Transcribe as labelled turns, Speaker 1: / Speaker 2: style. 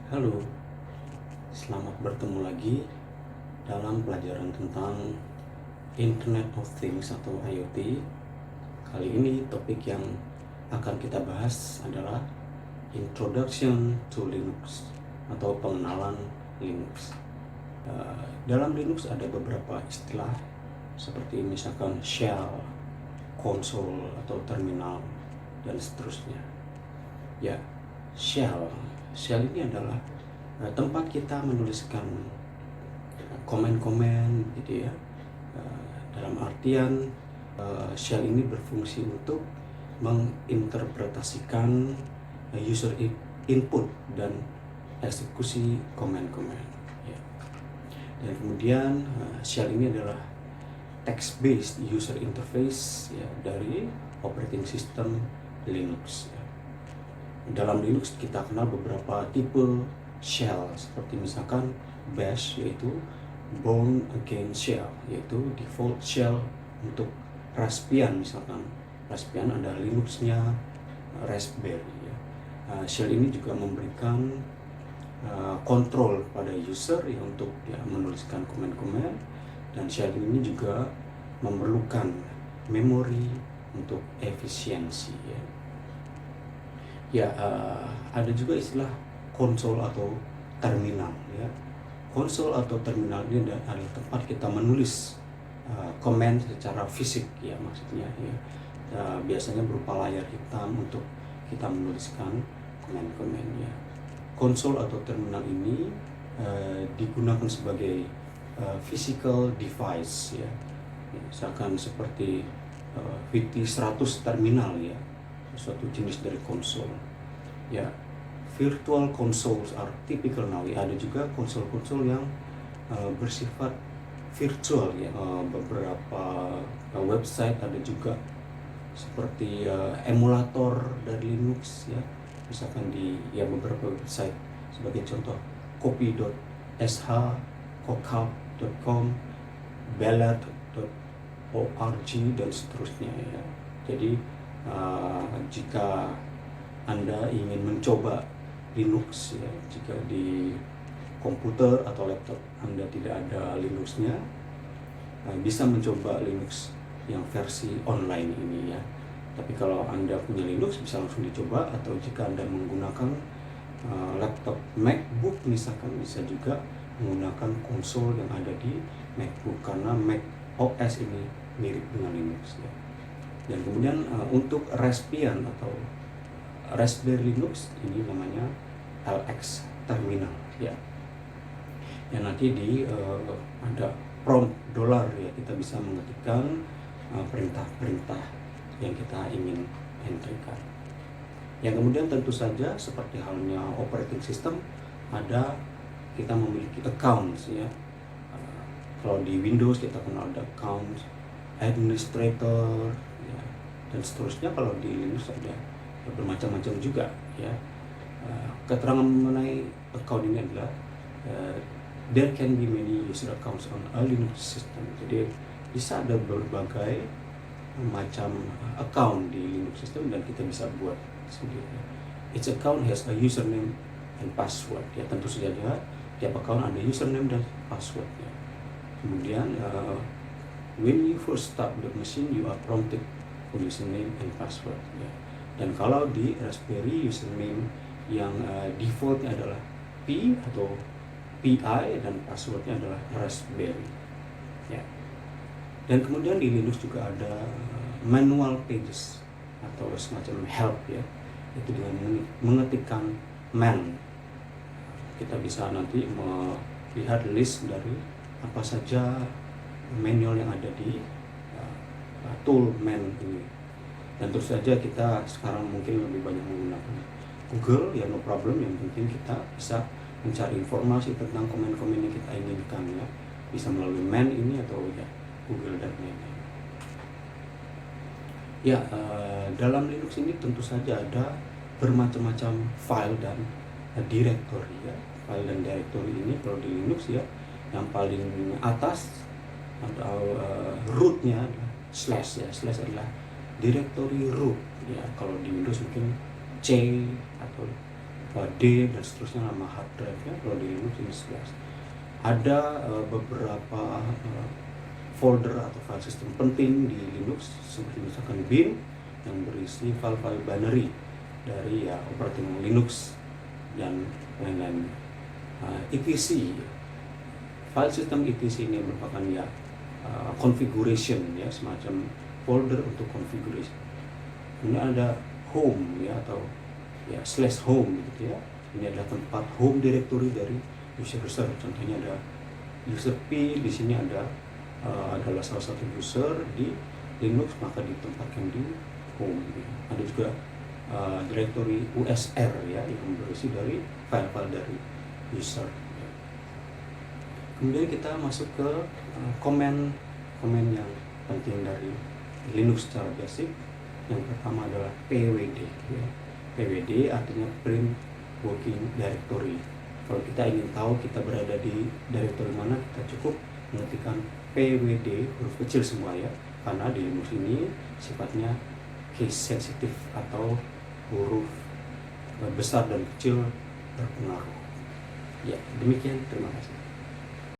Speaker 1: Halo, selamat bertemu lagi dalam pelajaran tentang Internet of Things atau IoT. Kali ini topik yang akan kita bahas adalah Introduction to Linux atau pengenalan Linux. Dalam Linux ada beberapa istilah seperti misalkan shell, console atau terminal, dan seterusnya. Ya, shell ini adalah tempat kita menuliskan komen-komen gitu ya. Dalam artian shell ini berfungsi untuk menginterpretasikan user input dan eksekusi komen-komen ya. Dan kemudian shell ini adalah text-based user interface ya, dari operating system Linux ya. Dalam Linux kita kenal beberapa tipe shell, seperti misalkan bash yaitu born again shell, yaitu default shell untuk Raspbian. Misalkan Raspbian ada Linuxnya Raspberry ya. Shell ini juga memberikan kontrol pada user ya, untuk ya, menuliskan komen-komen, dan shell ini juga memerlukan memori untuk efisiensi ya. Ada juga istilah konsol atau terminal ya. Konsol atau terminal ini adalah tempat kita menulis komen secara fisik ya, maksudnya ya. Biasanya berupa layar hitam untuk kita menuliskan komen-komen ya. Konsol atau terminal ini digunakan sebagai physical device ya. Misalkan seperti VT100 terminal ya, suatu jenis dari konsol ya. Virtual consoles are typical now ya. Ada juga konsol-konsol yang bersifat virtual ya. Beberapa website ada juga seperti emulator dari Linux ya, misalkan di ya beberapa website, sebagai contoh copy.sh, cockup.com, ballad.org, dan seterusnya ya. Jadi jika Anda ingin mencoba Linux ya, jika di komputer atau laptop Anda tidak ada Linuxnya, bisa mencoba Linux yang versi online ini ya. Tapi kalau Anda punya Linux bisa langsung dicoba, atau jika Anda menggunakan laptop MacBook misalkan, bisa juga menggunakan konsol yang ada di MacBook, karena Mac OS ini mirip dengan Linux ya. Dan kemudian untuk Raspbian atau Raspberry Linux ini namanya LX terminal ya. Yang nanti ada prompt $, ya, kita bisa mengetikkan perintah-perintah yang kita ingin entrykan. Yang kemudian tentu saja seperti halnya operating system, kita memiliki accounts ya. Kalau di Windows kita kenal ada account administrator ya, dan seterusnya. Kalau di Linux ada bermacam-macam juga ya. Keterangan mengenai account ini adalah there can be many user accounts on a Linux system. Jadi bisa ada berbagai macam account di Linux system, dan kita bisa buat sendiri. Each account has a username and password ya. Tentu saja tiap account ada username dan password ya. Kemudian when you first start the machine, you are prompted for username and password ya. Dan kalau di Raspberry, username yang defaultnya adalah P atau PI, dan passwordnya adalah Raspberry ya. Dan kemudian di Linux juga ada manual pages atau semacam help ya, itu dengan mengetikkan man. Kita bisa nanti melihat list dari apa saja manual yang ada di tool man ini. Dan terus saja kita sekarang mungkin lebih banyak menggunakan Google ya, no problem. Yang penting kita bisa mencari informasi tentang komen-komen yang kita inginkan ya, bisa melalui man ini atau ya Google dan lain-lain ya. Dalam Linux ini tentu saja ada bermacam-macam file dan directory ya. File dan directory ini kalau di Linux ya, yang paling atas atau rootnya slash ya. Slash adalah directory root ya. Kalau di Windows mungkin C atau D dan seterusnya, nama hard drive ya. Kalau di Linux ini 11. Ada beberapa folder atau file system penting di Linux, seperti misalkan bin yang berisi file-file binary dari ya operating Linux dan lain-lain. etc, file system etc ini merupakan ya configuration ya, semacam folder untuk configuration. Ini ada home ya, atau ya /home gitu ya. Ini adalah tempat home directory dari user. Contohnya ada user P, di sini adalah salah satu user di Linux, maka ditempatkan di home. Ada juga directory usr ya, yang berisi dari file-file dari user. Kemudian kita masuk ke komen yang penting dari Linux secara basic. Yang pertama adalah pwd ya. pwd artinya print working directory. Kalau kita ingin tahu kita berada di directory mana, kita cukup mengetikkan pwd huruf kecil semua ya, karena di Linux ini sifatnya case sensitive atau huruf besar dan kecil berpengaruh. Ya, demikian, terima kasih.